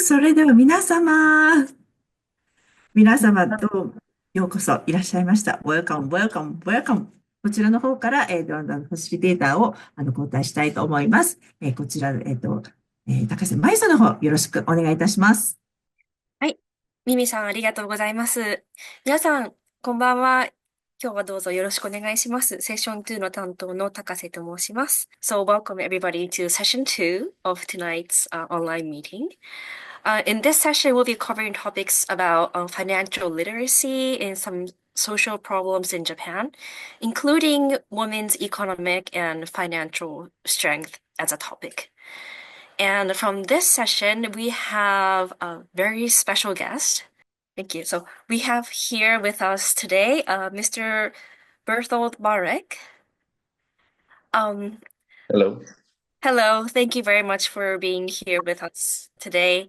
それでは皆様どうようこそいらっしゃいました。Welcome, welcome, welcome. こちらの方から、ファシリテーターを、交代したいと思います。こちら、高瀬舞さんの方、よろしくお願いいたします。はい。ミミさん、ありがとうございます。皆さん、こんばんは。今日はどうぞよろしくお願いします。セッション2の担当の高瀬と申します。So, welcome everybody to session 2 of tonight's online meeting. In this session, we'll be covering topics about financial literacy and some social problems in Japan, including women's economic and financial strength as a topic. And from this session, we have a very special guest. Thank you. So we have here with us today, Mr. Berthold Marek. Um, Hello. Hello. Thank you very much for being here with us today.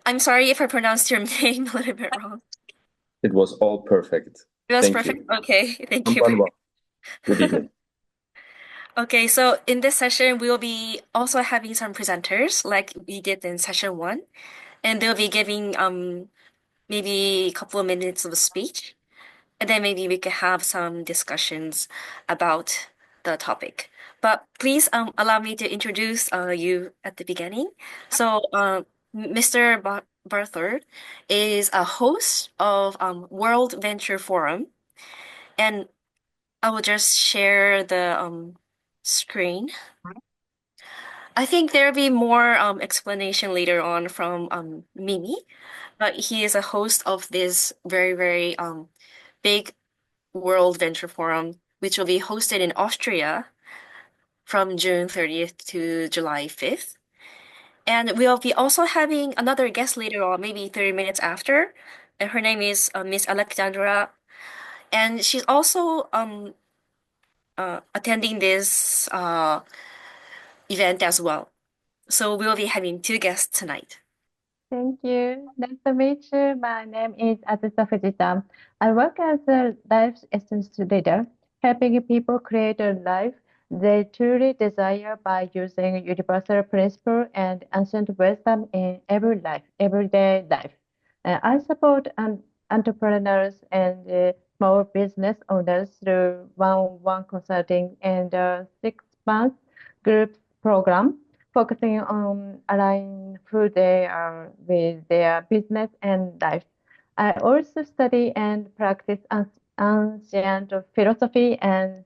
I'm sorry if I pronounced your name a little bit wrong. It was all perfect. It was Thank perfect. you. Okay. Thank you Konbanwa. very Good evening. Okay, so in this session, we'll be also having some presenters like we did in session one, and they'll be giving maybe a couple of minutes of a speech. And then maybe we could have some discussions about the topic. But please allow me to introduce you at the beginning. So Mr. Barthard is a host of World Venture Forum, and I will just share the screen. I think there'll be more explanation later on from Mimi, but he is a host of this very, very big World Venture Forum, which will be hosted in Austria from June 30th to July 5th. And we'll be also having another guest later on, maybe 30 minutes after. And her name is Miss Alexandra. And she's also attending this event as well. So we'll be having two guests tonight. Thank you. Nice to meet you. My name is Azusa Fujita. I work as a life essence leader, helping people create a life they truly desire by using universal principle and ancient wisdom in everyday life. I support entrepreneurs and small business owners through one-on-one consulting and a 6 month group program focusing on aligning who they are with their business and life. I also study and practice ancient philosophy and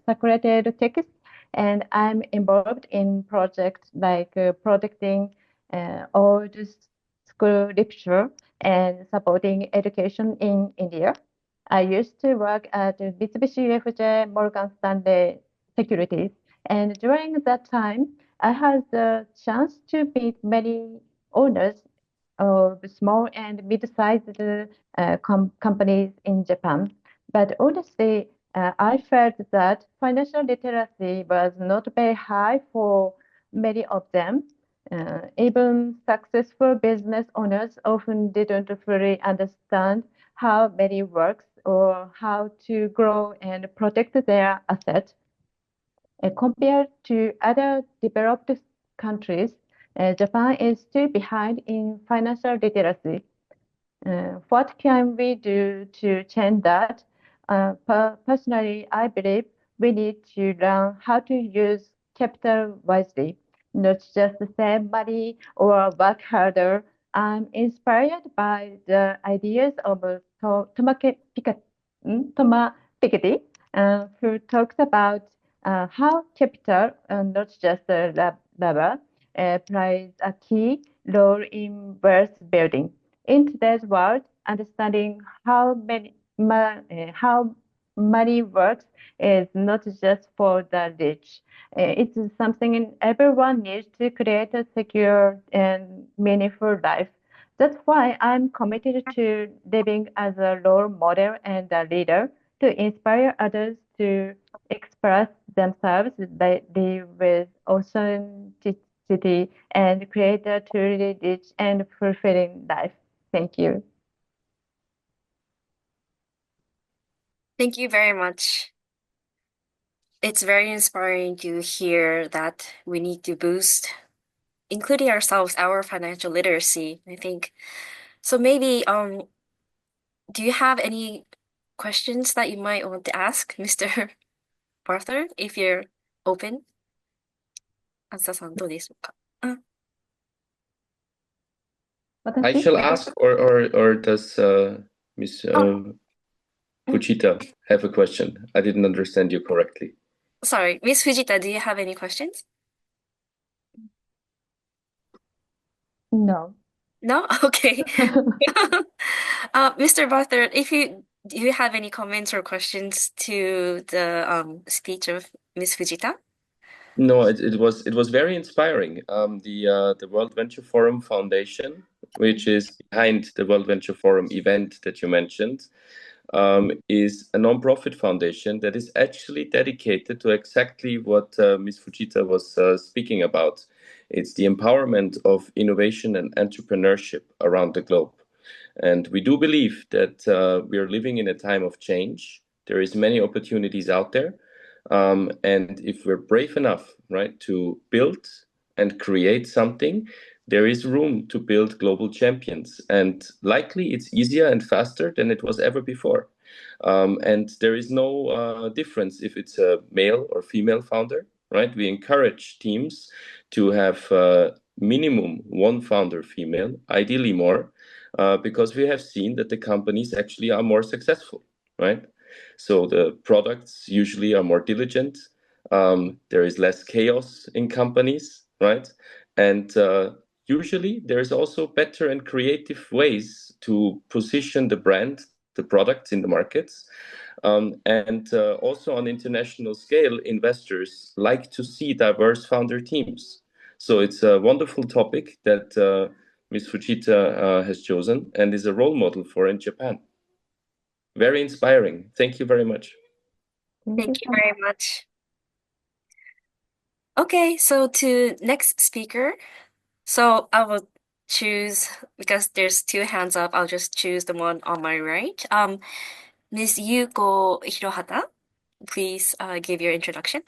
sacred texts, and I'm involved in projects like protecting old school literature and supporting education in India. I used to work at Mitsubishi UFJ Morgan Stanley Securities, and during that time, I had the chance to meet many owners of small and mid-sized companies in Japan. But honestly, I felt that financial literacy was not very high for many of them. Even successful business owners often didn't fully understand how money works or how to grow and protect their assets. Compared to other developed countries, Japan is still behind in financial literacy. What can we do to change that? Personally, I believe we need to learn how to use capital wisely, not just save money or work harder. I'm inspired by the ideas of Thomas Piketty, who talks about how capital, not just labor, plays a key role in wealth building. In today's world, understanding how money works is not just for the rich. It's something everyone needs to create a secure and meaningful life. That's why I'm committed to living as a role model and a leader to inspire others to express themselves, live with authenticity, and create a truly rich and fulfilling life. Thank you. Thank you very much. It's very inspiring to hear that we need to boost including ourselves, our financial literacy, I think. So maybe do you have any questions that you might want to ask, Mr. Arthur, if you're open? あずささんどうでしょうか？I 私 shall ask, or does Miss Fujita have a question? I didn't understand you correctly. Sorry, Miss Fujita, do you have any questions? No. No? Okay. Mr. Barthor, do you have any comments or questions to the speech of Miss Fujita? No, it was very inspiring. The World Venture Forum Foundation, which is behind the World Venture Forum event that you mentioned, is a non-profit foundation that is actually dedicated to exactly what Ms. Fujita was speaking about. It's the empowerment of innovation and entrepreneurship around the globe. And we do believe that we are living in a time of change. There is many opportunities out there. And if we're brave enough, right, to build and create something, there is room to build global champions. And likely it's easier and faster than it was ever before. And there is no difference if it's a male or female founder, right? We encourage teams to have minimum one founder female, ideally more, because we have seen that the companies actually are more successful, right? So the products usually are more diligent. There is less chaos in companies, right? And usually there is also better and creative ways to position the brand, the products in the markets. And also on international scale, investors like to see diverse founder teams. So it's a wonderful topic that Ms. Fujita has chosen and is a role model for in Japan. Very inspiring. Thank you very much. Thank you very much. Okay, so to next speaker. So I will choose, because there's two hands up, I'll just choose the one on my right. Ms. Yuko Hirohata, please give your introduction.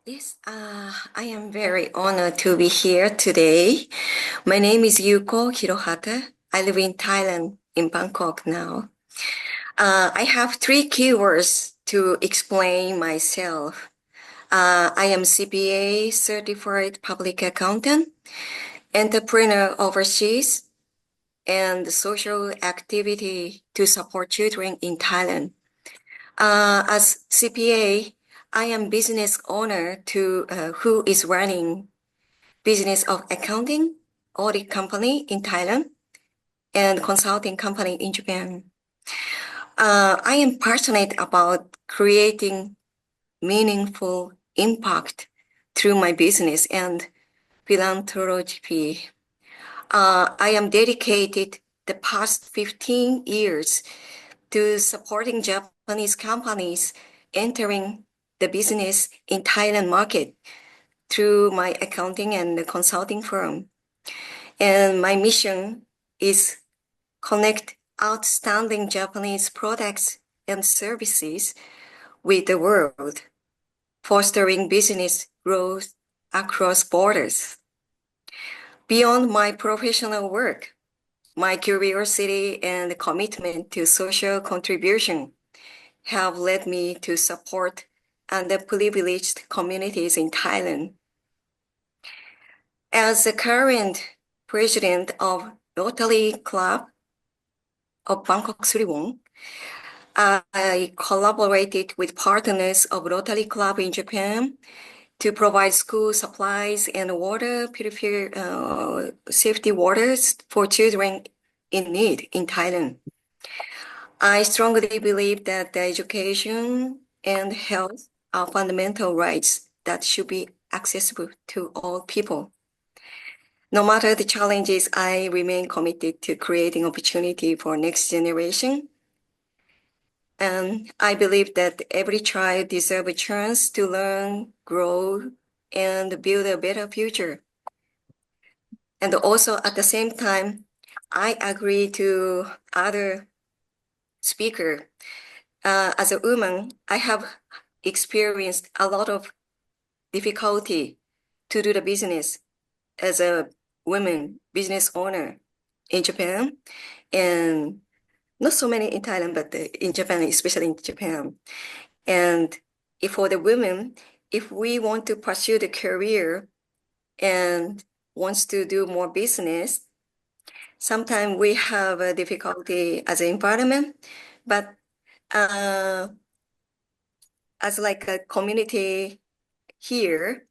Yes, I am very honored to be here today. My name is Yuko Hirohata. I live in Thailand, in Bangkok now. I have three keywords to explain myself. I am CPA certified public accountant, entrepreneur overseas, and social activity to support children in Thailand. As CPA, I am business owner who is running business of accounting, audit company in Thailand, and consulting company in Japan. I am passionate about creating meaningful impact through my business and philanthropy. I am dedicated the past 15 years to supporting Japanese companies entering the business in Thailand market through my accounting and consulting firm. And my mission is connect outstanding Japanese products and services with the world, fostering business growth across borders. Beyond my professional work, my curiosity and commitment to social contribution have led me to support underprivileged communities in Thailand. As the current president of Rotary Club of Bangkok Suliwon, I collaborated with partners of Rotary Club in Japan to provide school supplies and water safety waters for children in need in Thailand. I strongly believe that the education and health are fundamental rights that should be accessible to all people. No matter the challenges, I remain committed to creating opportunity for next generation. And I believe that every child deserves a chance to learn, grow, and build a better future. And also at the same time, I agree to other speaker. As a woman, I have experienced a lot of difficulty to do the business as a woman business owner in Japan, and not so many in Thailand, but in Japan, especially in Japan. And if for the women, if we want to pursue the career and wants to do more business, sometimes we have a difficulty as an environment, but as like a community here,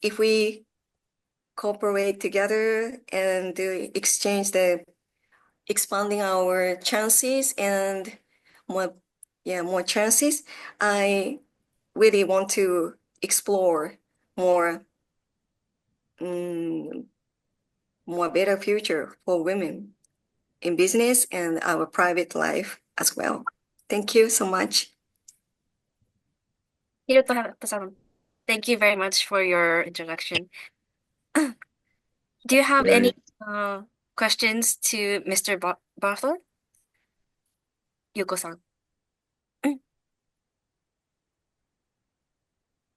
if we cooperate together and exchange the expanding our chances and more chances, I really want to explore more more better future for women in business and our private life as well. Thank you so much. Hiroto-san, thank you very much for your introduction. Do you have any questions to Mr. Barthor? Yuko-san.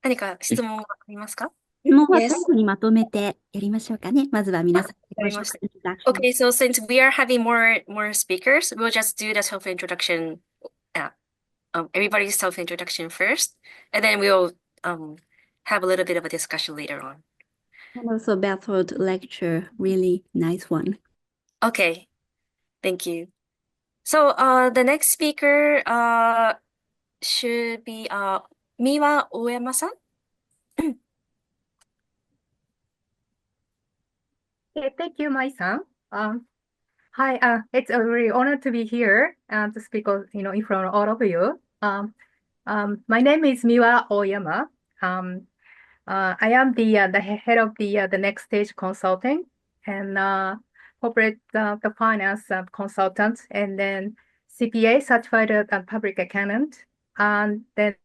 何か質問はありますか？質問は最後にまとめてやりましょうかね。まずは皆さん自己紹介 Okay, so since we are having more speakers, we'll just do the self-introduction, everybody's self-introduction first, and then we'll have a little bit of a discussion later on. And also Berthold lecture, really nice one. Okay, thank you. So the next speaker should be Miwa Oyama-san. Thank you, Mai-san. Hi, it's a really honor to be here to speak, in front of all of you. My name is Miwa Oyama. I am the head of the Next Stage Consulting and corporate the finance consultant, and then CPA, certified public accountant, and then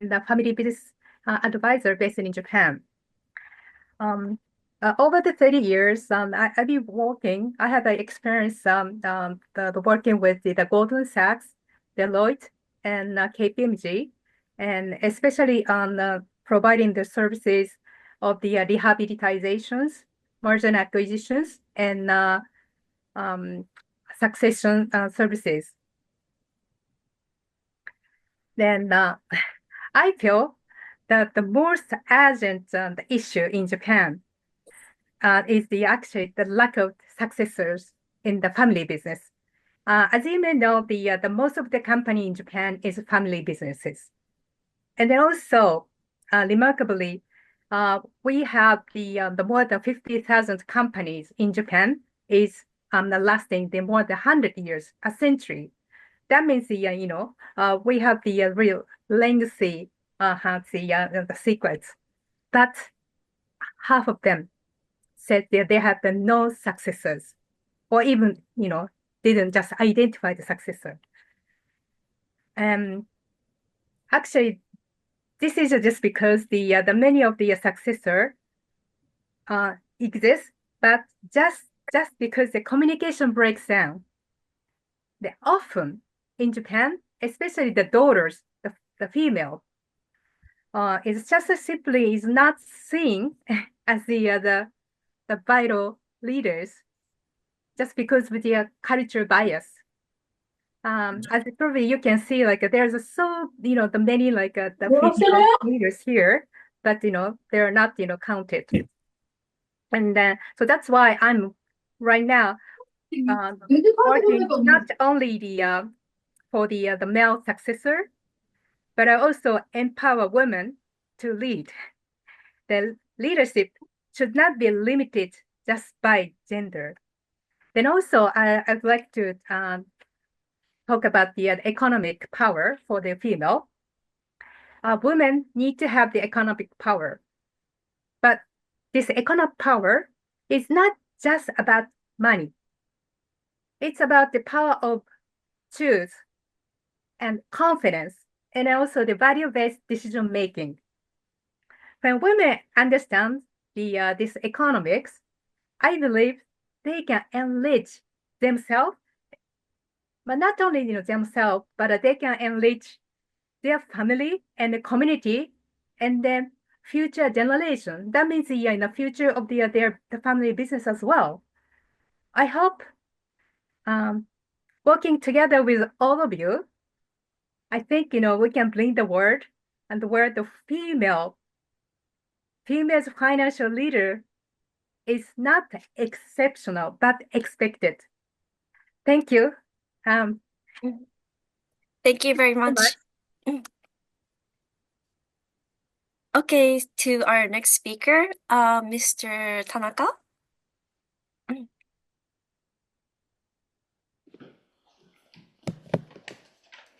the family business advisor based in Japan. Over the 30 years, I've been working. I have experience the working with the Goldman Sachs, Deloitte, and KPMG, and especially on providing the services of the rehabilitations, merger and acquisitions, and succession services. Then I feel that the most urgent issue in Japan is actually the lack of successors in the family business. As you may know, the most of the company in Japan is family businesses, and then also remarkably, we have the more than 50,000 companies in Japan is lasting the more than 100 years, a century. That means we have the real legacy the secrets, but half of them said that they have no successors, or even didn't just identify the successor. Actually, this is just because the many of the successor exist, but just because the communication breaks down, they often in Japan, especially the daughters, the female, is just simply is not seen as the vital leaders, just because of the cultural bias. As probably you can see, like there's the many the female leaders here, but they're not counted. And so that's why I'm right now working not only for the male successor, but I also empower women to lead. The leadership should not be limited just by gender. Then also I'd like to talk about the economic power for the female. Women need to have the economic power, but this economic power is not just about money. It's about the power of choose and confidence, and also the value-based decision making. When women understand this economics, I believe they can enrich themselves, but not only themselves, but they can enrich their family and the community, and then future generation. That means in the future of the family business as well. I hope working together with all of you, I think we can bring the word and the word of female's financial leader is not exceptional but expected. Thank you. Thank you very much. Okay, to our next speaker, Mr. Tanaka.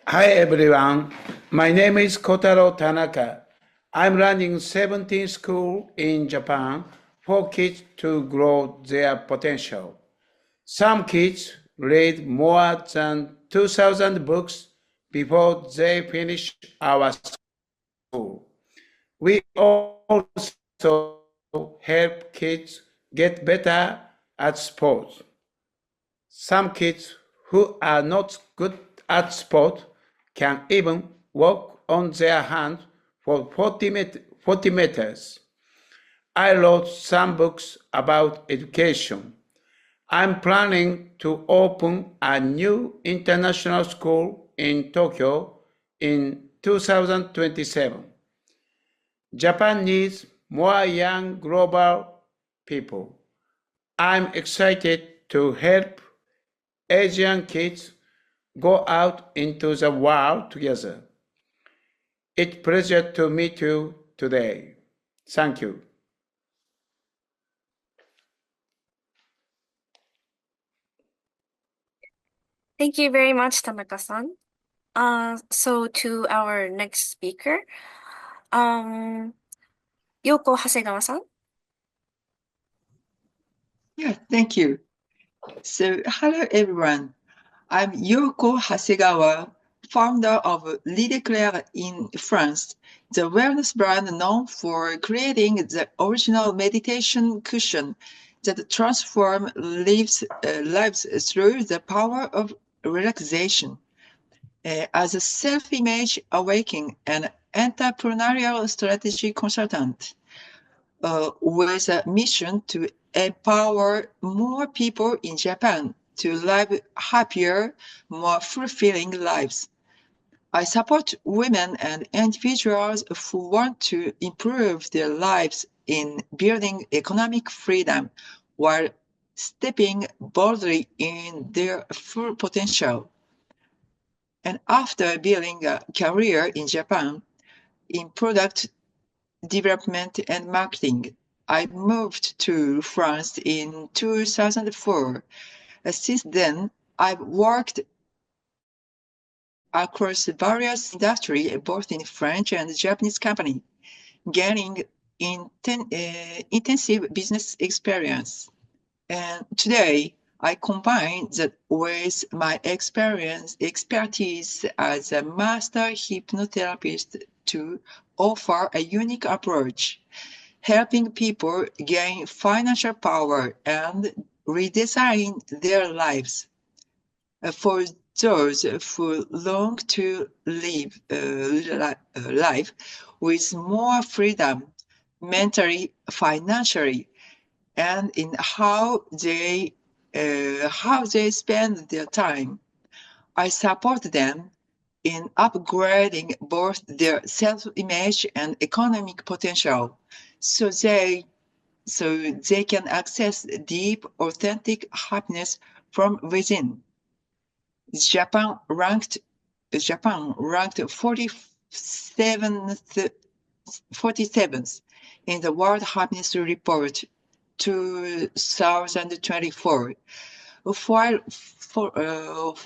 Hi everyone, my name is Kotaro Tanaka. I'm running 17 schools in Japan for kids to grow their potential. Some kids read more than 2,000 books before they finish our school. We also help kids get better at sports. Some kids who are not good at sport can even walk on their hands for 40 meters. I wrote some books about education. I'm planning to open a new international school in Tokyo in 2027. Japan needs more young global people. I'm excited to help Asian kids go out into the world together. It's a pleasure to meet you today. Thank you. Thank you very much, Tanaka-san. So to our next speaker, Yoko Hasegawa-san. Yeah, thank you. So, hello everyone. I'm Yoko Hasegawa, founder of Lideclaire in France, the wellness brand known for creating the original meditation cushion that transforms lives through the power of relaxation. As a self-image awakening and entrepreneurial strategy consultant, with a mission to empower more people in Japan to live happier, more fulfilling lives. I support women and individuals who want to improve their lives in building economic freedom while stepping boldly in their full potential. And after building a career in Japan in product development and marketing, I moved to France in 2004. Since then, I've worked across various industries, both in French and Japanese companies, gaining intensive business experience. And today, I combine that with my expertise as a master hypnotherapist to offer a unique approach, helping people gain financial power and redesign their lives. For those who long to live life with more freedom, mentally, financially, and in how they spend their time, I support them in upgrading both their self-image and economic potential, so they can access deep, authentic happiness from within. Japan ranked 47th in the World Happiness Report 2024,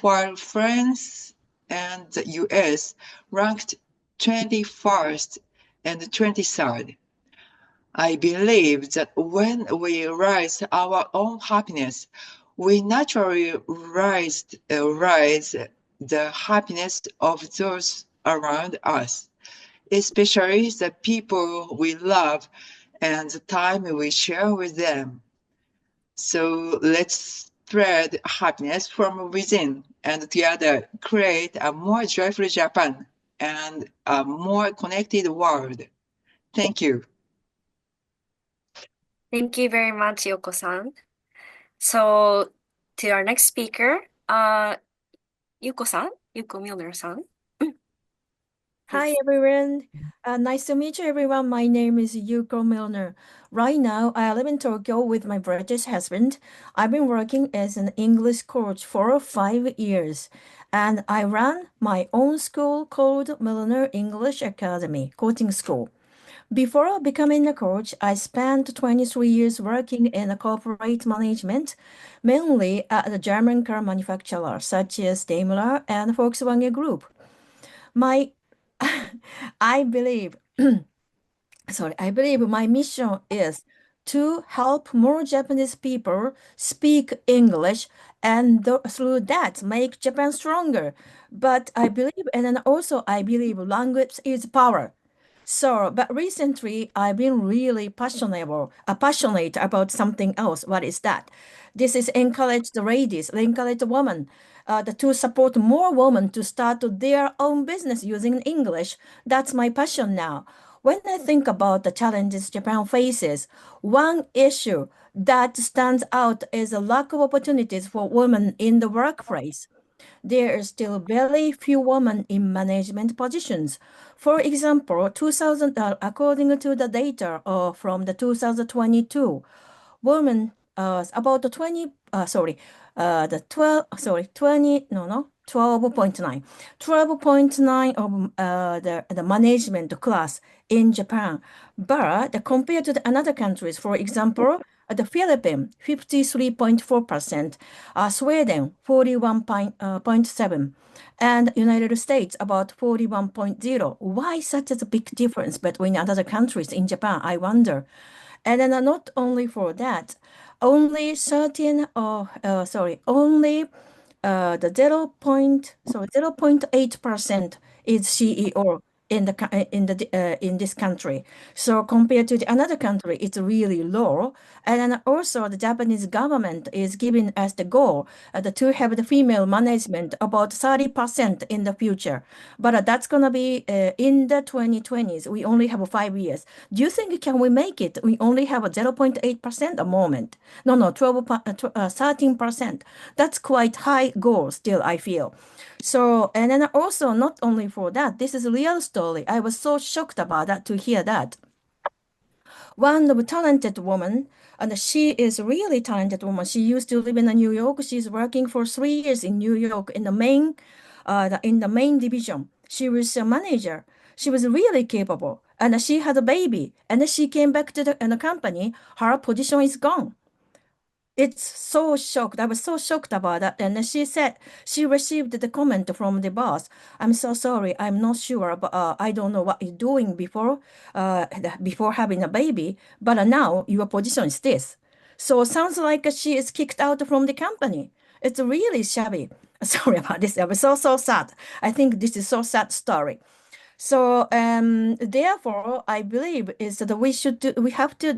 while France and the US ranked 21st and 23rd. I believe that when we raise our own happiness, we naturally raise the happiness of those around us, especially the people we love and the time we share with them. So let's spread happiness from within and together create a more joyful Japan and a more connected world. Thank you. Thank you very much, Yoko-san. So, to our next speaker, Yuko-san, Yuko Milner-san. Hi, everyone. Nice to meet you, everyone. My name is Yuko Milner. Right now, I live in Tokyo with my British husband. I've been working as an English coach for 5 years, and I run my own school called Milner English Academy, coaching school. Before becoming a coach, I spent 23 years working in corporate management, mainly at the German car manufacturer such as Daimler and Volkswagen Group. My I believe, I believe my mission is to help more Japanese people speak English and through that make Japan stronger. But I believe, and then also I believe language is power. So, but recently I've been really passionate about something else. What is that? This is encourage the ladies, encourage the women, to support more women to start their own business using English. That's my passion now. When I think about the challenges Japan faces, one issue that stands out is a lack of opportunities for women in the workplace. There are still very few women in management positions. For example, according to the data from the 2022, women about the 20 sorry the 12 sorry 20 no no 12.9 12.9 of the management class in Japan, but compared to the another countries, for example, the Philippines 53.4%, Sweden 41.7, and United States about 41.0. Why such a big difference between other countries in Japan, I wonder. And then not only for that, only 13, only the 0.8% is CEO in this country. So compared to the another country, it's really low. And then also the Japanese government is giving us the goal to have the female management about 30% in the future. But that's gonna be in the 2020s. We only have 5 years. Do you think can we make it? We only have a 0.8% at the moment. No, 13%. That's quite high goal still, I feel. So, and then also not only for that, this is a real story. I was so shocked about that to hear that. One of talented woman, and she is really talented woman. She used to live in New York. She's working for 3 years in New York in the main division. She was a manager. She was really capable, and she had a baby. And she came back to the company. Her position is gone. It's so shocked. I was so shocked about that. And she said she received the comment from the boss. I'm so sorry. I'm not sure, but I don't know what you're doing before having a baby. But now your position is this. So sounds like she is kicked out from the company. It's really shabby. Sorry about this. I was so sad. I think this is so sad story. So therefore, I believe is that we have to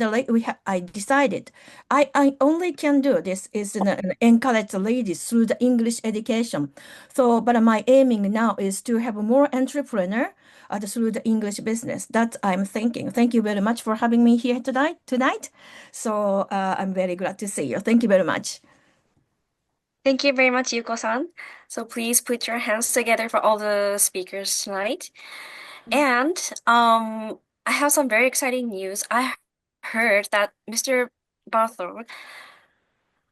I decided I only can do this is encourage the ladies through the English education. So, but my aiming now is to have more entrepreneur through the English business. That I'm thinking. Thank you very much for having me here tonight. So I'm very glad to see you. Thank you very much. Thank you very much, Yuko-san. So please put your hands together for all the speakers tonight. And I have some very exciting news. I heard that Mr. Barthor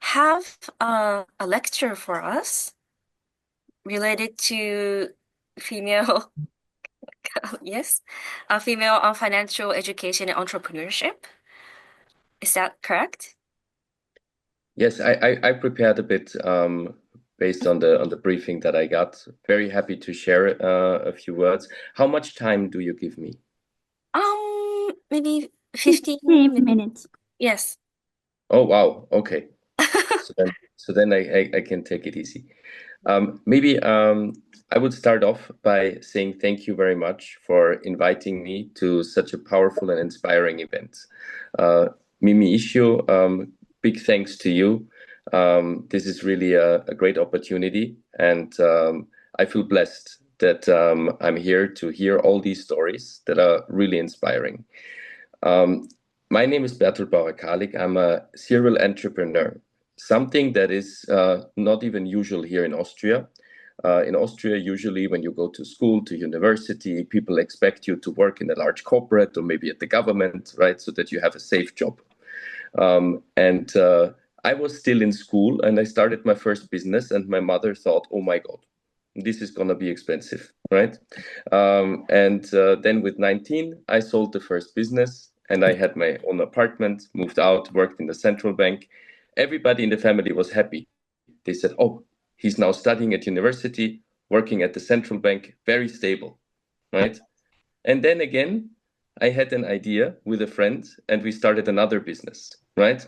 have a lecture for us related to female, yes, female on financial education and entrepreneurship. Is that correct? Yes, I prepared a bit based on the briefing that I got. Very happy to share a few words. How much time do you give me? Maybe 15 minutes. Yes. Oh, wow. Okay. So then I can take it easy. Maybe I would start off by saying thank you very much for inviting me to such a powerful and inspiring event. Mimi Ishio, big thanks to you. This is really a great opportunity, and I feel blessed that I'm here to hear all these stories that are really inspiring. My name is Bertolt Bauer-Karlik. I'm a serial entrepreneur, something that is not even usual here in Austria. In Austria, usually when you go to school, to university, people expect you to work in a large corporate or maybe at the government, right? So that you have a safe job. And I was still in school and I started my first business, and my mother thought, oh my God, this is going to be expensive, right? And then with 19, I sold the first business and I had my own apartment, moved out, worked in the central bank. Everybody in the family was happy. They said, oh, he's now studying at university, working at the central bank, very stable, right? And then again, I had an idea with a friend and we started another business, right?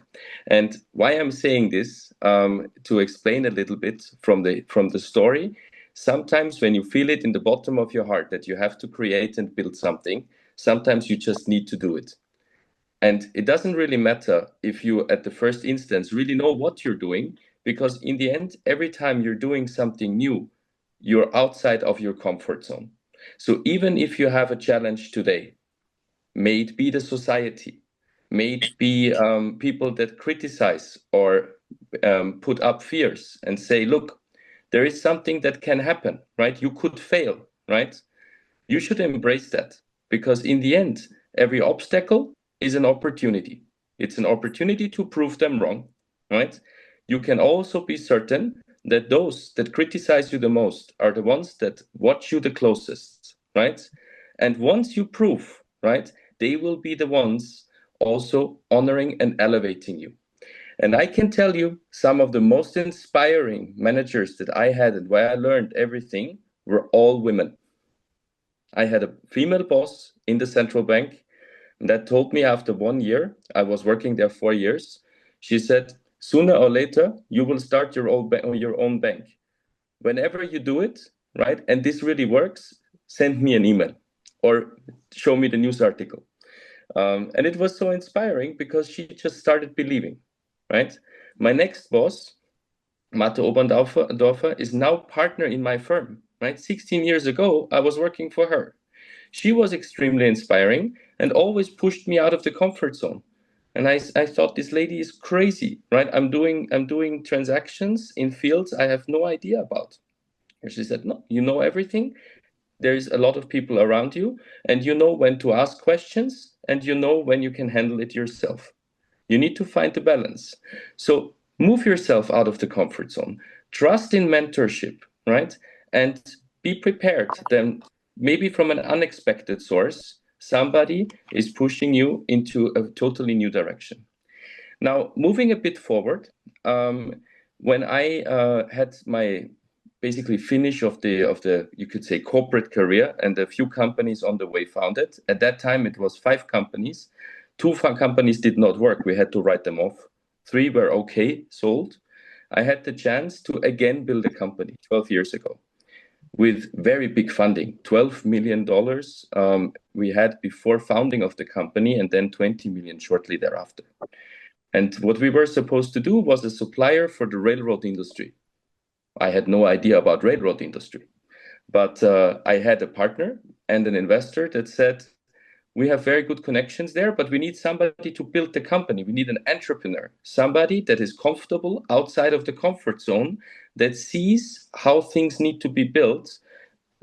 And why I'm saying this, to explain a little bit from the story, sometimes when you feel it in the bottom of your heart that you have to create and build something, sometimes you just need to do it. And it doesn't really matter if you, at the first instance, really know what you're doing, because in the end, every time you're doing something new, you're outside of your comfort zone. So even if you have a challenge today, may it be the society, may it be people that criticize or put up fears and say, look, there is something that can happen, right? You could fail, right? You should embrace that, because in the end, every obstacle is an opportunity. It's an opportunity to prove them wrong, right? You can also be certain that those that criticize you the most are the ones that watch you the closest, right? And once you prove, right, they will be the ones also honoring and elevating you. And I can tell you, some of the most inspiring managers that I had and where I learned everything were all women. I had a female boss in the central bank that told me after 1 year, I was working there 4 years, she said, sooner or later, you will start your own bank. Whenever you do it, right, and this really works, send me an email or show me the news article. And it was so inspiring because she just started believing, right? My next boss, Mate Oberndorfer, is now partner in my firm, right? 16 years ago, I was working for her. She was extremely inspiring and always pushed me out of the comfort zone. And I thought, this lady is crazy, right? I'm doing transactions in fields I have no idea about. And she said, no, you know everything. There's a lot of people around you, and you know when to ask questions, and you know when you can handle it yourself. You need to find the balance. So move yourself out of the comfort zone. Trust in mentorship, right? And be prepared. Then maybe from an unexpected source, somebody is pushing you into a totally new direction. Now, moving a bit forward, when I had my basically finish of the you could say corporate career and a few companies on the way founded. At that time, it was 5 companies. 2 companies did not work. We had to write them off. 3 were okay, sold. I had the chance to again build a company 12 years ago with very big funding, $12 million we had before founding of the company, and then 20 million shortly thereafter. And what we were supposed to do was a supplier for the railroad industry. I had no idea about railroad industry, but I had a partner and an investor that said, we have very good connections there, but we need somebody to build the company. We need an entrepreneur, somebody that is comfortable outside of the comfort zone, that sees how things need to be built,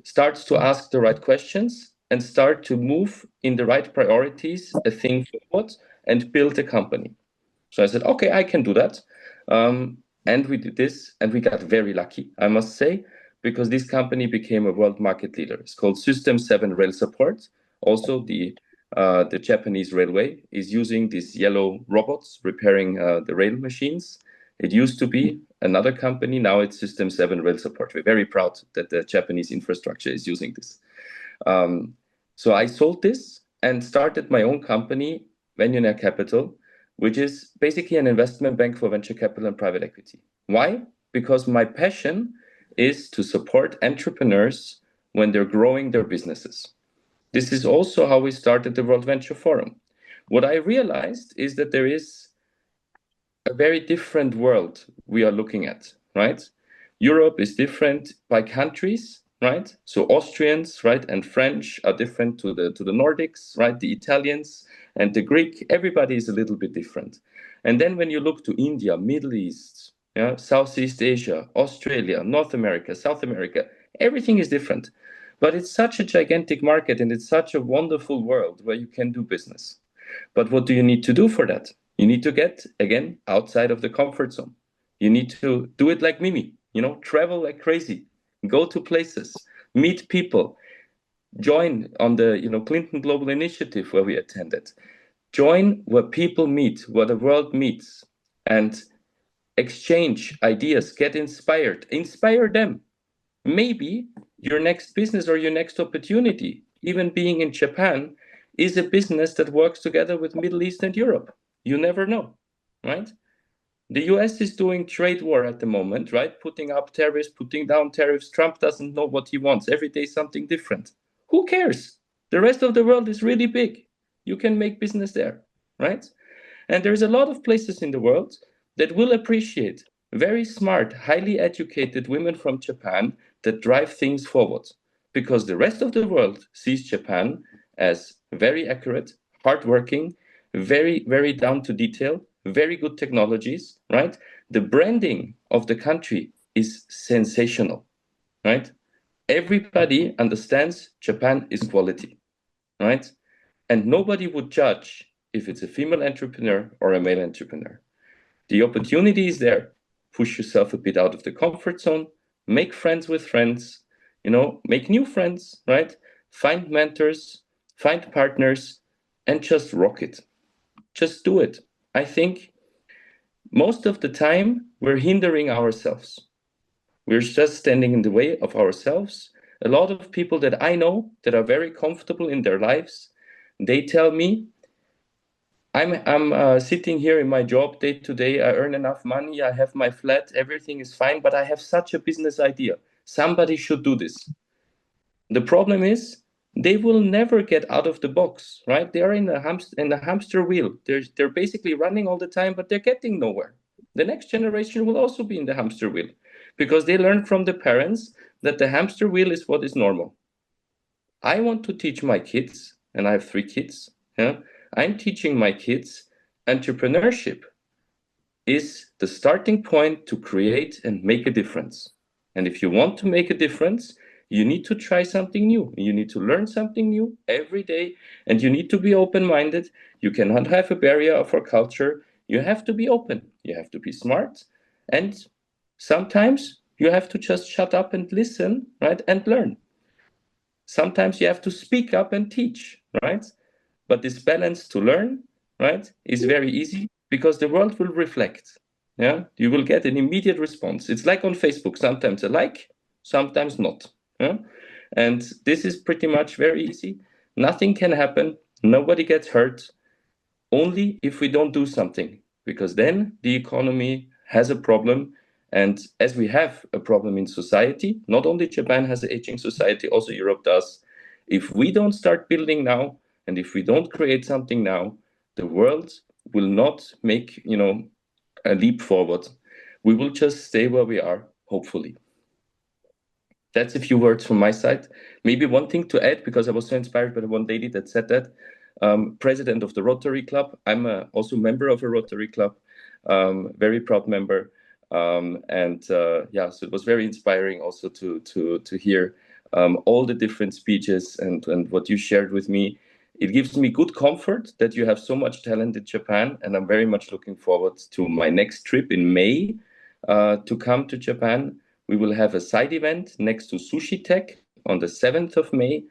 starts to ask the right questions, and start to move in the right priorities, a thing forward, and build a company. So I said, okay, I can do that. And we did this, and we got very lucky, I must say, because this company became a world market leader. It's called System 7 Rail Support. Also, the Japanese railway is using these yellow robots repairing the rail machines. It used to be another company. Now it's System 7 Rail Support. We're very proud that the Japanese infrastructure is using this. So I sold this and started my own company, Venionaire Capital, which is basically an investment bank for venture capital and private equity. Why? Because my passion is to support entrepreneurs when they're growing their businesses. This is also how we started the World Venture Forum. What I realized is that there is a very different world we are looking at, right? Europe is different by countries, right? So Austrians, right, and French are different to the Nordics, right? The Italians and the Greek, everybody is a little bit different. And then when you look to India, Middle East, yeah, Southeast Asia, Australia, North America, South America, everything is different. But it's such a gigantic market and it's such a wonderful world where you can do business. But what do you need to do for that? You need to get, again, outside of the comfort zone. You need to do it like Mimi, travel like crazy, go to places, meet people, join on the, Clinton Global Initiative where we attended. Join where people meet, where the world meets, and exchange ideas, get inspired, inspire them. Maybe your next business or your next opportunity, even being in Japan, is a business that works together with Middle East and Europe. You never know, right? The US is doing trade war at the moment, right? Putting up tariffs, putting down tariffs. Trump doesn't know what he wants. Every day something different. Who cares? The rest of the world is really big. You can make business there, right? And there's a lot of places in the world that will appreciate very smart, highly educated women from Japan that drive things forward. Because the rest of the world sees Japan as very accurate, hardworking, very, very down to detail, very good technologies, right? The branding of the country is sensational, right? Everybody understands Japan is quality, right? And nobody would judge if it's a female entrepreneur or a male entrepreneur. The opportunity is there. Push yourself a bit out of the comfort zone, make friends with friends, make new friends, right? Find mentors, find partners, and just rock it. Just do it. I think most of the time we're hindering ourselves. We're just standing in the way of ourselves. A lot of people that I know that are very comfortable in their lives, they tell me, I'm sitting here in my job day to day. I earn enough money. I have my flat. Everything is fine. But I have such a business idea. Somebody should do this. The problem is they will never get out of the box, right? They are in a hamster wheel. They're basically running all the time, but they're getting nowhere. The next generation will also be in the hamster wheel because they learn from the parents that the hamster wheel is what is normal. I want to teach my kids, and I have 3 kids. Yeah, I'm teaching my kids entrepreneurship is the starting point to create and make a difference. And if you want to make a difference, you need to try something new. You need to learn something new every day, and you need to be open-minded. You cannot have a barrier for culture. You have to be open. You have to be smart. And sometimes you have to just shut up and listen, right, and learn. Sometimes you have to speak up and teach, right? But this balance to learn, right, is very easy because the world will reflect. Yeah, you will get an immediate response. It's like on Facebook, sometimes a like, sometimes not. Yeah? And this is pretty much very easy. Nothing can happen. Nobody gets hurt. Only if we don't do something, because then the economy has a problem. And as we have a problem in society, not only Japan has an aging society, also Europe does. If we don't start building now, and if we don't create something now, the world will not make, a leap forward. We will just stay where we are, hopefully. That's a few words from my side. Maybe one thing to add, because I was so inspired by the one lady that said that, president of the Rotary Club. I'm also member of a Rotary Club, very proud member. So it was very inspiring also to hear all the different speeches and what you shared with me. It gives me good comfort that you have so much talent in Japan, and I'm very much looking forward to my next trip in May to come to Japan. We will have a side event next to Sushi Tech on the 7th of May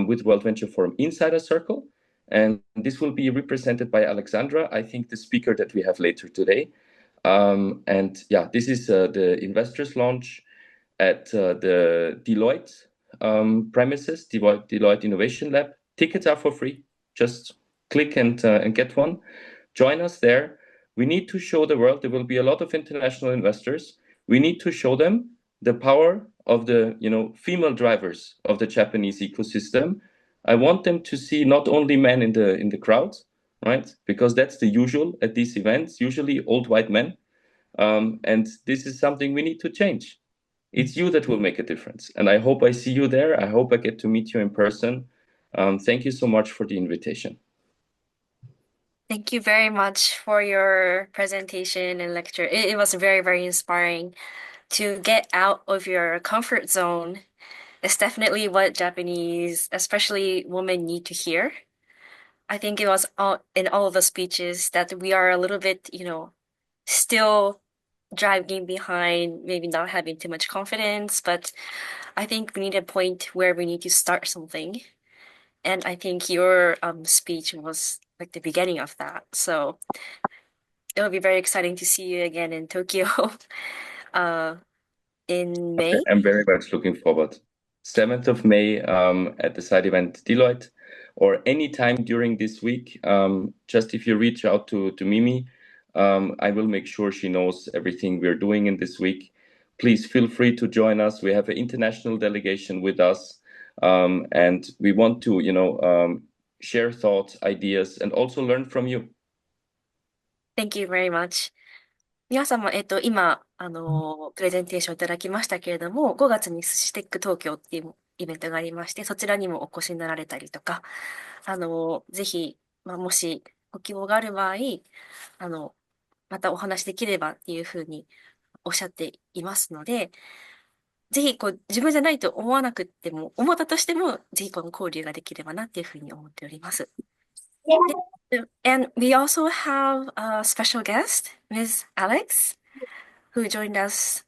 with World Venture Forum Insider Circle. And this will be represented by Alexandra, I think the speaker that we have later today. This is the investors launch at the Deloitte premises, Deloitte Innovation Lab. Tickets are for free. Just click and get one. Join us there. We need to show the world. There will be a lot of international investors. We need to show them the power of the female drivers of the Japanese ecosystem. I want them to see not only men in the crowd, right? Because that's the usual at these events, usually old white men. And this is something we need to change. It's you that will make a difference. And I hope I see you there. I hope I get to meet you in person. Thank you so much for the invitation. Thank you very much for your presentation and lecture. It was very, very inspiring to get out of your comfort zone. It's definitely what Japanese, especially women, need to hear. I think it was in all of the speeches that we are a little bit, still dragging behind, maybe not having too much confidence, but I think we need a point where we need to start something. And I think your speech was like the beginning of that. So it'll be very exciting to see you again in Tokyo uh, in May. I'm very much looking forward. 7th of May at the side event Deloitte, or any time during this week. Just if you reach out to Mimi, I will make sure she knows everything we're doing in this week. Please feel free to join us. We have an international delegation with us, and we want to, share thoughts, ideas, and also learn from you. Thank you very much. 皆様、今、プレゼンテーションいただきましたけれども、5月に寿司テック東京っていうイベントがありまして、そちらにもお越しになられたりとか、ぜひ、もしご希望がある場合、またお話できればっていうふうにおっしゃっていますので、ぜひ、自分じゃないと思わなくっても、思ったとしても、ぜひこの交流ができればなっていうふうに思っております。And we also have a special guest, Ms. Alex, who joined us.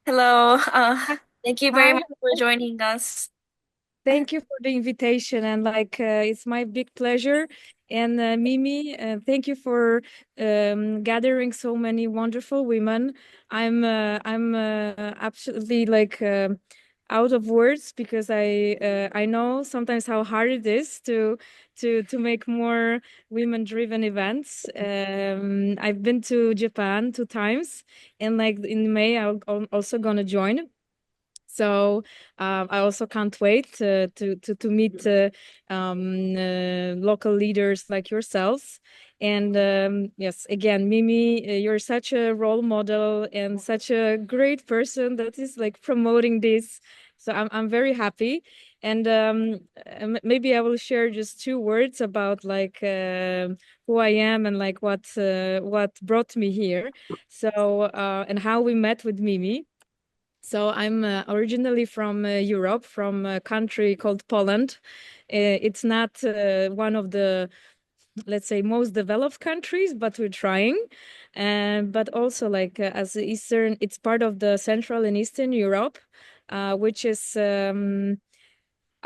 Hello. Thank you very Hi, much for joining us. thank you for the invitation, and it's my big pleasure. And Mimi, thank you for gathering so many wonderful women. I'm absolutely out of words because I know sometimes how hard it is to make more women-driven events. I've been to Japan 2 times, and in May I'm also gonna join. So I also can't wait to meet local leaders like yourselves. And yes, again, Mimi, you're such a role model and such a great person that is promoting this. So I'm very happy. And maybe I will share just 2 words about who I am and what brought me here. So and how we met with Mimi. So I'm originally from Europe, from a country called Poland. It's not one of the, let's say, most developed countries, but we're trying. But also as Eastern, it's part of the Central and Eastern Europe, which is I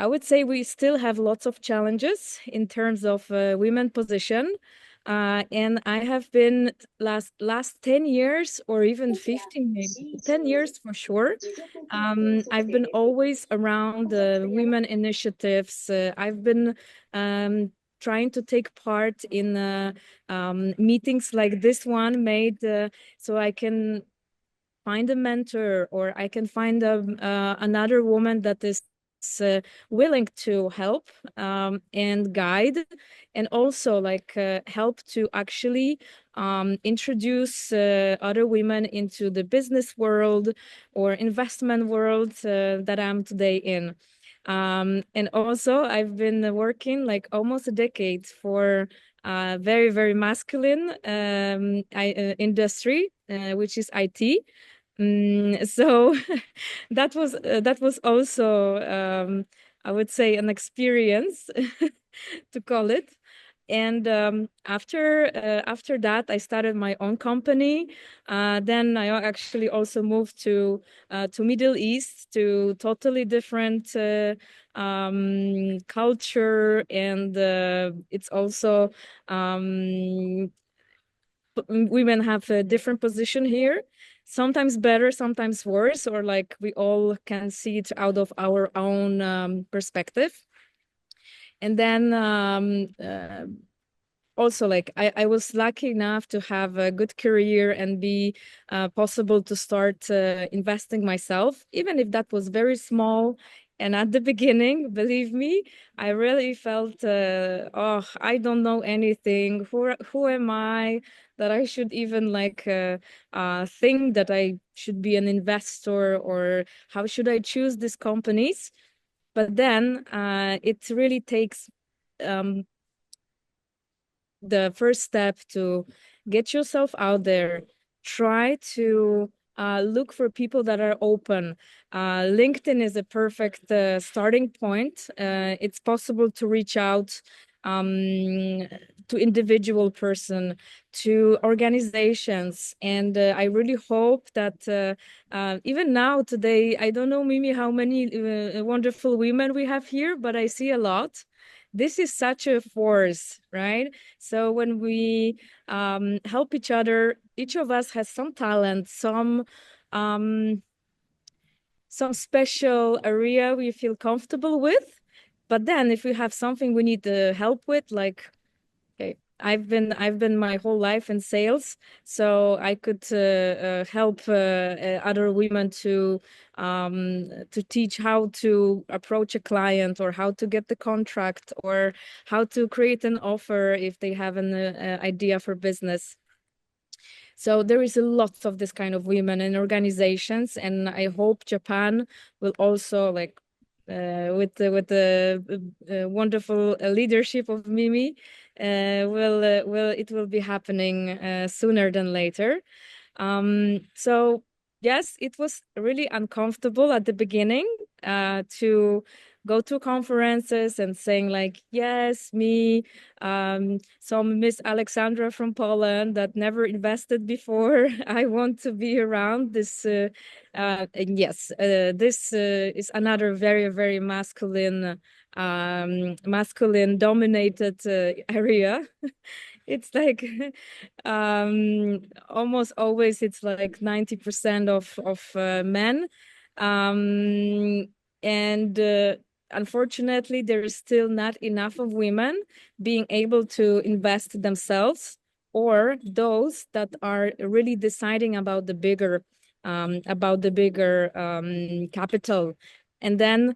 would say we still have lots of challenges in terms of women position. And I have been last 10 years or even 15, maybe 10 years for sure. I've been always around women initiatives. I've been trying to take part in meetings like this one made so I can find a mentor or I can find another woman that is willing to help and guide, and also help to actually introduce other women into the business world or investment world that I'm today in. And also I've been working almost a decade for very, very masculine industry, which is IT. So that was also I would say an experience to call it. And after that, I started my own company. Then I actually also moved to Middle East, to totally different culture, and it's also women have a different position here, sometimes better, sometimes worse, or we all can see it out of our own perspective. And then also I was lucky enough to have a good career and be possible to start investing myself, even if that was very small And at the beginning, believe me, I really felt, oh, I don't know anything. Who am I that I should even think that I should be an investor, or how should I choose these companies? But then it really takes um, the first step to get yourself out there. Try to look for people that are open. LinkedIn is a perfect starting point. It's possible to reach out to individual person, to organizations, and I really hope that even now today, I don't know, Mimi, how many wonderful women we have here, but I see a lot. This is such a force, right? So when we help each other, each of us has some talent, um, some special area we feel comfortable with. But then if we have something we need help with, like, okay, I've been my whole life in sales, so I could help other women to teach how to approach a client, or how to get the contract, or how to create an offer if they have an idea for business. So there is a lot of this kind of women in organizations, and I hope Japan will also with the wonderful leadership of Mimi, will it will be happening sooner than later. So yes, it was really uncomfortable at the beginning to go to conferences and saying like, yes, me, some Miss Alexandra from Poland that never invested before. I want to be around this. And yes, this is another very, very masculine dominated area. It's like almost always it's like 90% of men, and unfortunately there is still not enough of women being able to invest themselves, or those that are really deciding about the bigger capital. And then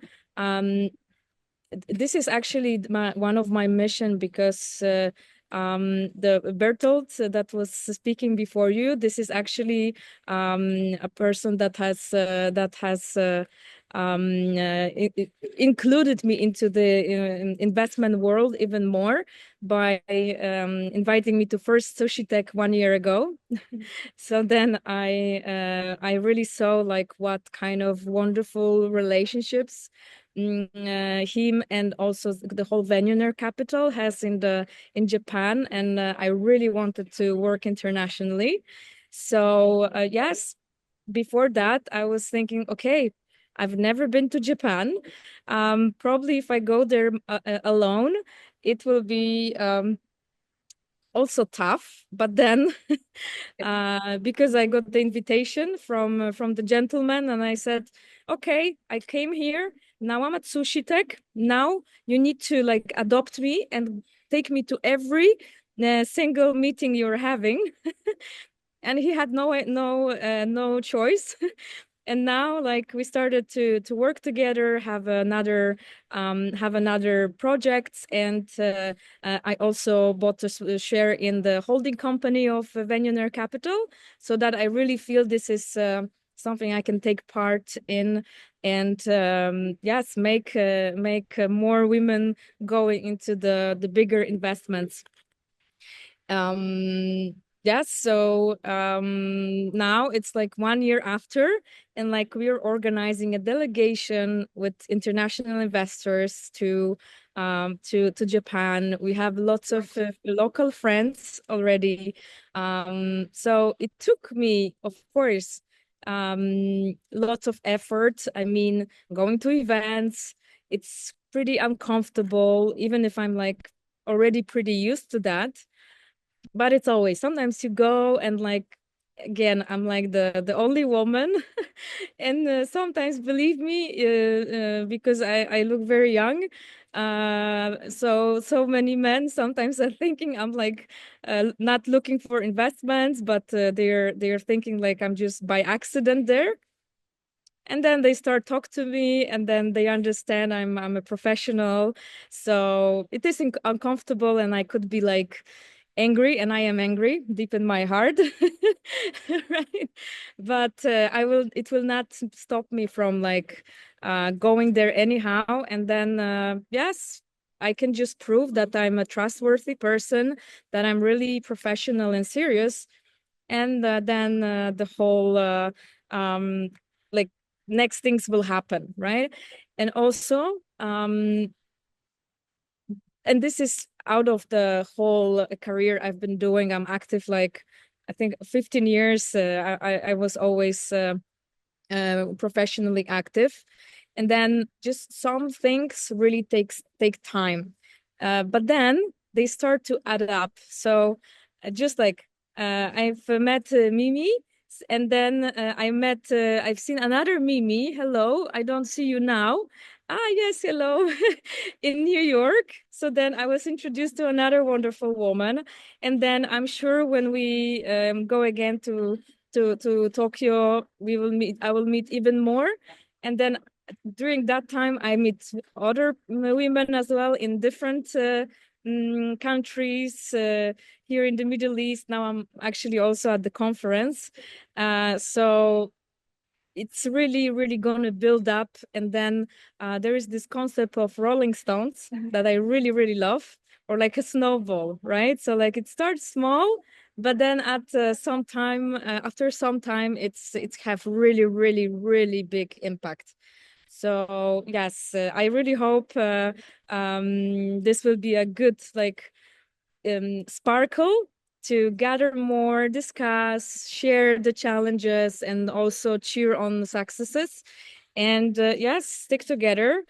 this is actually one of my mission, because the Bertolt that was speaking before you, this is actually a person that has included me into the investment world even more by inviting me to first Sushi Tech 1 year ago. So then I really saw like what kind of wonderful relationships him and also the whole Venture Capital has in Japan, and I really wanted to work internationally. So yes, before that I was thinking, okay, I've never been to Japan. Probably if I go there alone, it will be also tough. But then because I got the invitation from the gentleman, and I said, okay, I came here. Now I'm at Sushi Tech. Now you need to like adopt me and take me to every single meeting you're having. And he had no choice. And now like we started to work together, have another projects, and I also bought a share in the holding company of Venture Capital, so that I really feel this is something I can take part in, and yes, make more women going into the bigger investments. Yes, so now it's like 1 year after, and like we're organizing a delegation with international investors to Japan. We have lots of local friends already. So it took me, of course, lots of effort. I mean, going to events, it's pretty uncomfortable, even if I'm like already pretty used to that. But it's always, sometimes you go and like, again, I'm like the only woman. And sometimes, believe me, because I look very young, so many men sometimes are thinking I'm like not looking for investments, but they're thinking like I'm just by accident there. And then they start talk to me, and then they understand I'm a professional. So it is uncomfortable, and I could be like angry, and I am angry deep in my heart. Right? But it will not stop me from like going there anyhow. And then yes, I can just prove that I'm a trustworthy person, that I'm really professional and serious. And then the whole um like next things will happen, right? And also and this is out of the whole career I've been doing. I'm active like I think 15 years. I was always professionally active, and then just some things really take time, but then they start to add up. So just like I've met Mimi, and then I've seen another Mimi. Hello, I don't see you now. Ah, yes, hello, in New York. So then I was introduced to another wonderful woman, and then I'm sure when we go again to Tokyo, I will meet even more. And then during that time, I meet other women as well in different countries here in the Middle East. Now I'm actually also at the conference. So it's really, really going to build up. And then there is this concept of rolling stones that I really, really love, or like a snowball, right? So like it starts small, but then at some time, after some time, it's have really, really, really big impact. So yes, I really hope this will be a good like sparkle to gather more, discuss, share the challenges, and also cheer on the successes. And yes, stick together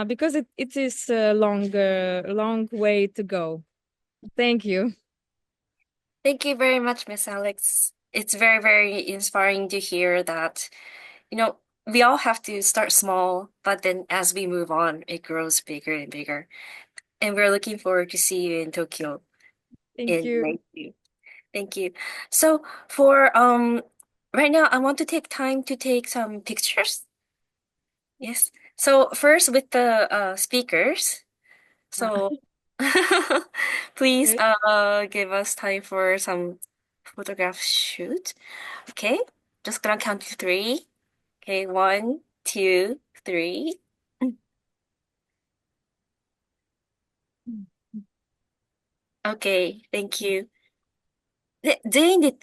because it is a long way to go. Thank you. Thank you very much, Miss Alex. It's very, very inspiring to hear that, we all have to start small, but then as we move on, it grows bigger and bigger. And we're looking forward to see you in Tokyo Thank in you. May 2. Thank you. So for right now, I want to take time to take some pictures. Yes. So first with the speakers. So please give us time for some photograph shoot. Okay. Just gonna count to 3. Okay, 1, 2, 3. Okay, thank you. で、全員で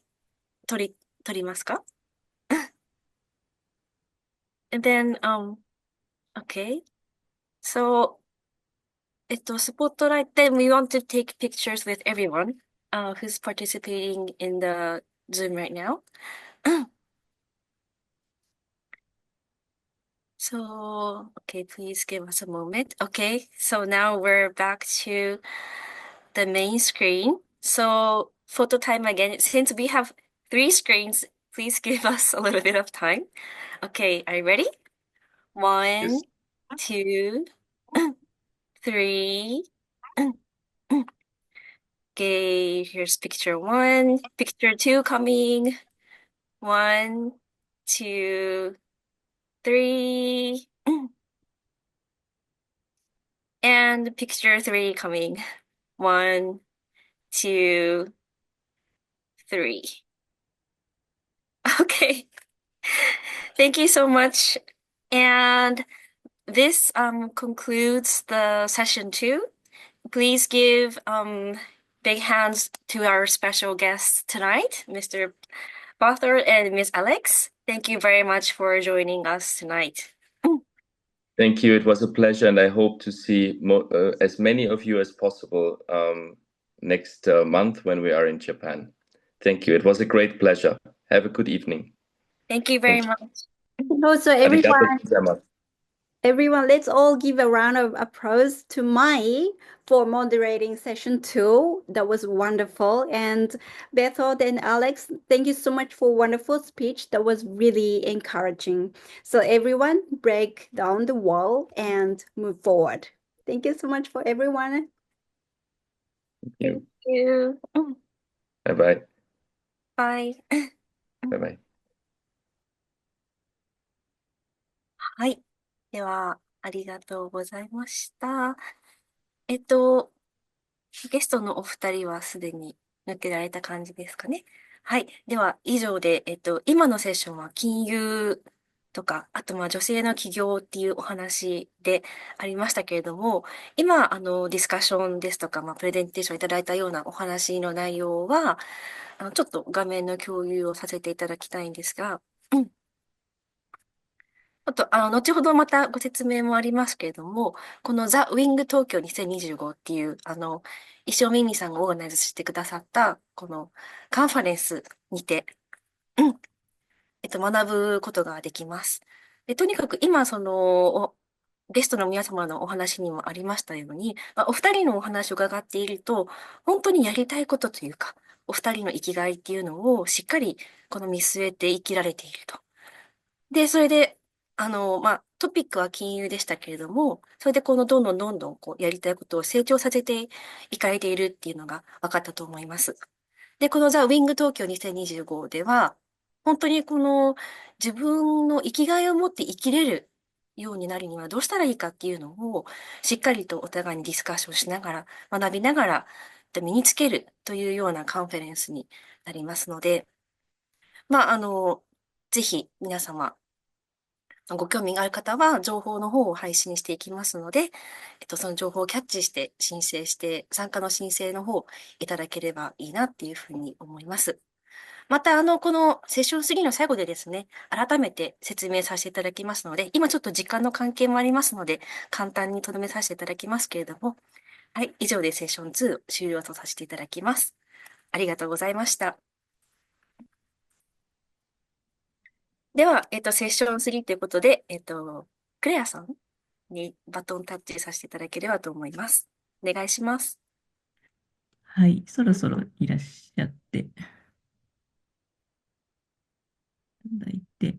撮りますか? And then, okay. So, spotlight, then we want to take pictures with everyone who's participating in the Zoom right now. So, okay, please give us a moment. Okay, so now we're back to the main screen. So, photo time again. Since we have 3 screens, please give us a little bit of time. Okay, are you ready? 1, Yes. 2, 3. Okay, here's picture 1. Picture 2 coming. 1, 2, 3. And picture 3 coming. 1, 2, 3. Okay. Thank you so much. And this concludes the session 2. Please give big hands to our special guests tonight, Mr. Arthur and Miss Alex. Thank you very much for joining us tonight. Thank you. It was a pleasure, and I hope to see as many of you as possible next month when we are in Japan. Thank you. It was a great pleasure. Have a good evening. Thank you very much. And also, Arigato gozaimasu. everyone, let's all give a round of applause to Mai for moderating session 2. That was wonderful. And Bethel and Alex, thank you so much for wonderful speech. That was really encouraging. So everyone, break down the wall and move forward. Thank you so much for everyone. Thank you. Bye-bye. Bye. Bye-bye. はい。では、ありがとうございました。えっと、ゲストのお二人はすでに抜けられた感じですかね。はい。では、以上で、今のセッションは金融とか、あと、女性の起業っていうお話でありましたけれども、今、ディスカッションですとか、プレゼンテーションいただいたようなお話の内容は、ちょっと画面の共有をさせていただきたいんですが、あと、後ほどまたご説明もありますけれども、このザ・ウィング東京2025っていう、石尾美美さんがオーガナイズしてくださった、このカンファレンスにて、学ぶことができます。で、とにかく今、ゲストの皆様のお話にもありましたように、お二人のお話を伺っていると、本当にやりたいことというか、お二人の生きがいっていうのをしっかりこの見据えて生きられていると。で、それで、トピックは金融でしたけれども、それでこのどんどんどんどんこうやりたいことを成長させていかれているっていうのが分かったと思います。で、このザ・ウィング東京2025では、本当にこの自分の生きがいを持って生きれるようになるにはどうしたらいいかっていうのをしっかりとお互いにディスカッションしながら、学びながら身につけるというようなカンファレンスになりますので、ぜひ皆様、ご興味がある方は情報の方を配信していきますので、その情報をキャッチして申請して、参加の申請の方いただければいいなっていうふうに思います。また、このセッション3の最後でですね、改めて説明させていただきますので、今ちょっと時間の関係もありますので、簡単に留めさせていただきますけれども、はい、以上でセッション2終了とさせていただきます。ありがとうございました。では、セッション3ということで、クレアさんにバトンタッチさせていただければと思います。お願いします。はい、そろそろいらっしゃっていただいて、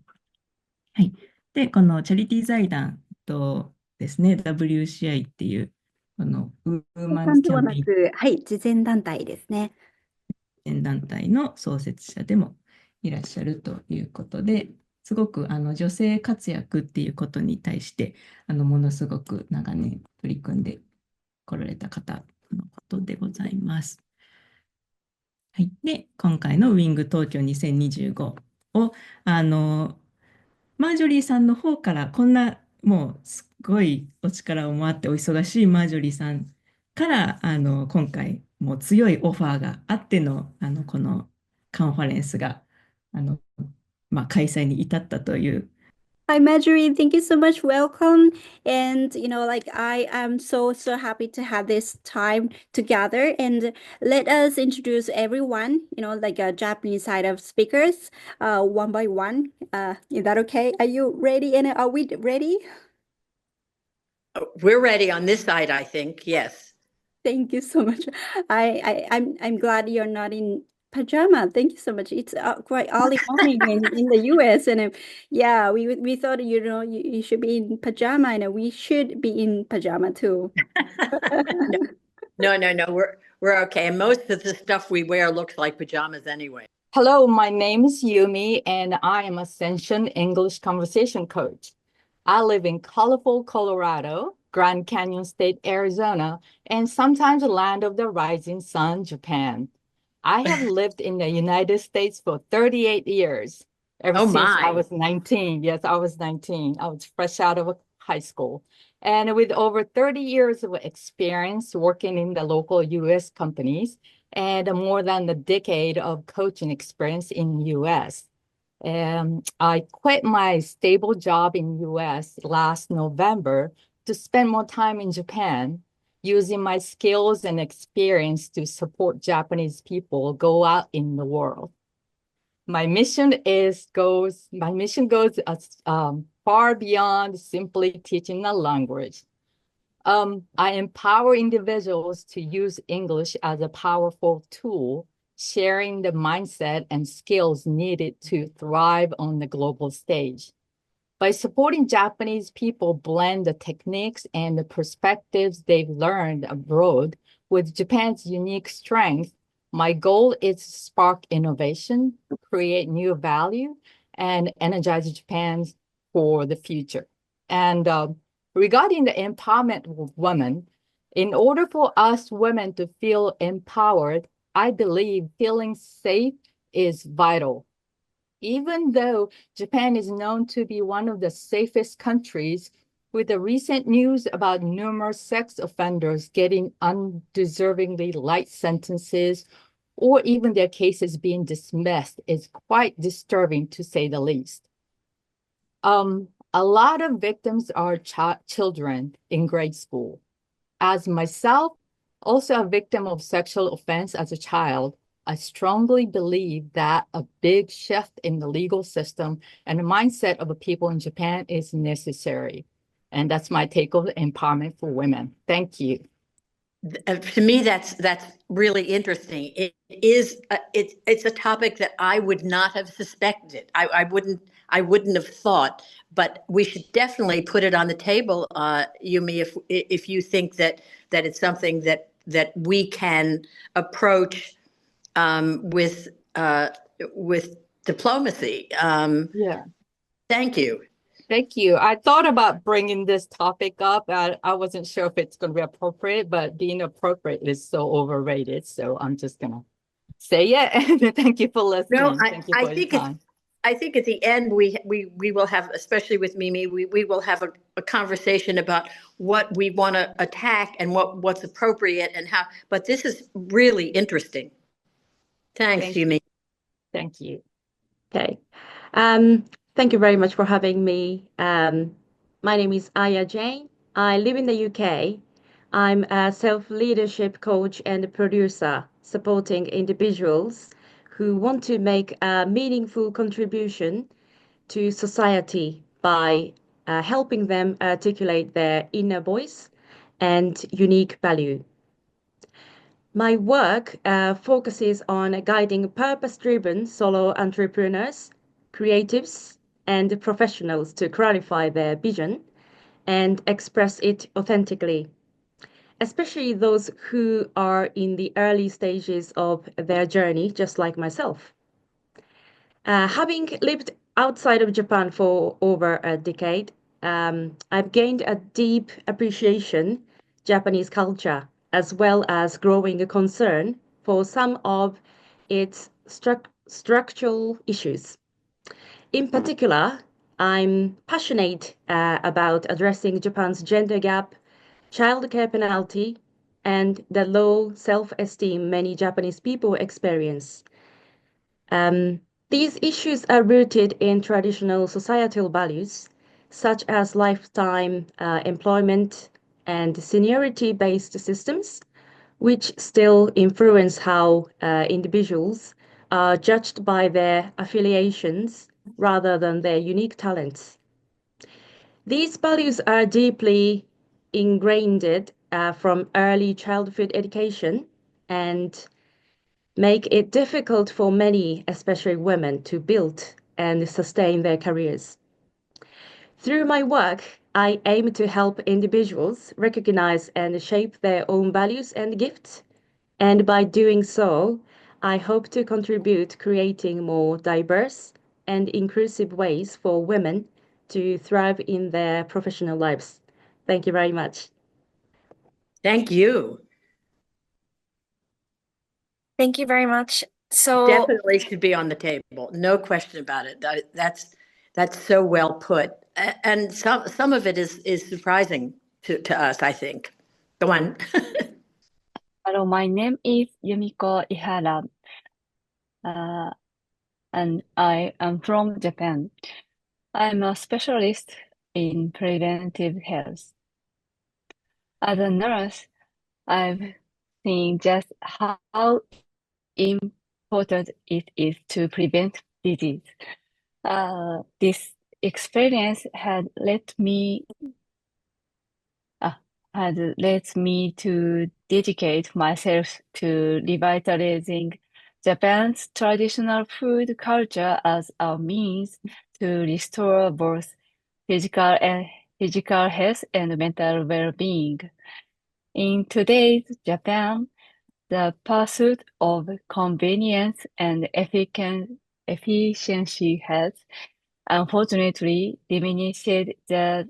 はい。で、このチャリティー財団とですね、WCI っていう、このウーマン関係はキャンペーンなく、はい、慈善団体ですね。団体の創設者でもいらっしゃるということで、すごく女性活躍っていうことに対して、ものすごく長年取り組んでこられた方のことでございます。はい、で、今回のウィング東京2025を、マージョリーさんの方からこんなもうすっごいお力をもらってお忙しいマージョリーさんから今回もう強いオファーがあってのこのカンファレンスが開催に至ったという。Hi, Marjorie. Thank you so much. Welcome. And, I am so happy to have this time together. And let us introduce everyone, a Japanese side of speakers, one by one. Is that okay? Are you ready? And are we ready? We're ready on this side, I think. Yes. Thank you so much. I'm glad you're not in pajama. Thank you so much. It's quite early morning in the US, and yeah, we thought you should be in pajama, and we should be in pajama too. No. We're okay. And most of the stuff we wear looks like pajamas anyway. Hello, my name is Yumi, and I am Ascension English Conversation Coach. I live in colorful Colorado, Grand Canyon State, Arizona, and sometimes the land of the rising sun, Japan. I have lived in the United States for 38 years, ever Oh, since I my. was 19. Yes, I was 19. I was fresh out of high school. And with over 30 years of experience working in the local US companies and more than a decade of coaching experience in US. I quit my stable job in US last November to spend more time in Japan, using my skills and experience to support Japanese people go out in the world. My mission goes far beyond simply teaching a language. I empower individuals to use English as a powerful tool, sharing the mindset and skills needed to thrive on the global stage. By supporting Japanese people blend the techniques and the perspectives they've learned abroad with Japan's unique strength, my goal is to spark innovation, create new value, and energize Japan for the future. And regarding the empowerment of women, in order for us women to feel empowered, I believe feeling safe is vital. Even though Japan is known to be one of the safest countries, with the recent news about numerous sex offenders getting undeservingly light sentences or even their cases being dismissed is quite disturbing to say the least. A lot of victims are children in grade school. As myself, also a victim of sexual offense as a child, I strongly believe that a big shift in the legal system and the mindset of the people in Japan is necessary. And that's my take on empowerment for women. Thank you. To me, that's really interesting. It's a topic that I would not have suspected. I wouldn't have thought. But we should definitely put it on the table, Yumi, if you think that it's something that we can approach with diplomacy. Yeah. Thank you. Thank you. I thought about bringing this topic up. I wasn't sure if it's going to be appropriate, but being appropriate is so overrated. So I'm just going to say it. And thank you for listening. No, Thank you for your time. I think at the end we will have, especially with Mimi, we will have a conversation about what we want to attack and what's appropriate and how. But this is really interesting. Thanks, Yumi. Thank you. Okay. Thank you very much for having me. My name is Aya Jane. I live in the UK. I'm a self-leadership coach and producer supporting individuals who want to make a meaningful contribution to society by helping them articulate their inner voice and unique value. My work focuses on guiding purpose-driven solo entrepreneurs, creatives, and professionals to clarify their vision and express it authentically, especially those who are in the early stages of their journey, just like myself. Having lived outside of Japan for over a decade, I've gained a deep appreciation Japanese culture, as well as growing a concern for some of its structural issues. In particular, I'm passionate about addressing Japan's gender gap, childcare penalty, and the low self-esteem many Japanese people experience. These issues are rooted in traditional societal values, such as lifetime employment and seniority-based systems, which still influence how individuals are judged by their affiliations rather than their unique talents. These values are deeply ingrained from early childhood education and make it difficult for many, especially women, to build and sustain their careers. Through my work, I aim to help individuals recognize and shape their own values and gifts, and by doing so, I hope to contribute creating more diverse and inclusive ways for women to thrive in their professional lives. Thank you very much. Thank you. Thank you very much. So definitely should be on the table. No question about it. That's so well put. And some of it is surprising to us, I think. Go on. Hello, my name is Yumiko Ihara, and I am from Japan. I'm a specialist in preventive health. As a nurse, I've seen just how important it is to prevent disease. This experience had led me to dedicate myself to revitalizing Japan's traditional food culture as a means to restore both physical health and mental well-being. In today's Japan, the pursuit of convenience and efficiency has unfortunately diminished the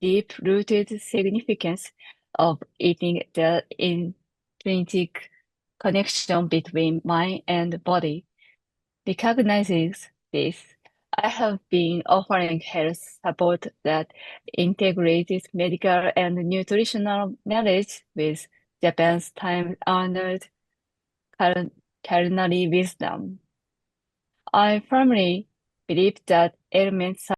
deep-rooted significance of eating, the intrinsic connection between mind and body. Recognizing this, I have been offering health support that integrates medical and nutritional knowledge with Japan's time-honored culinary wisdom. I firmly believe that elements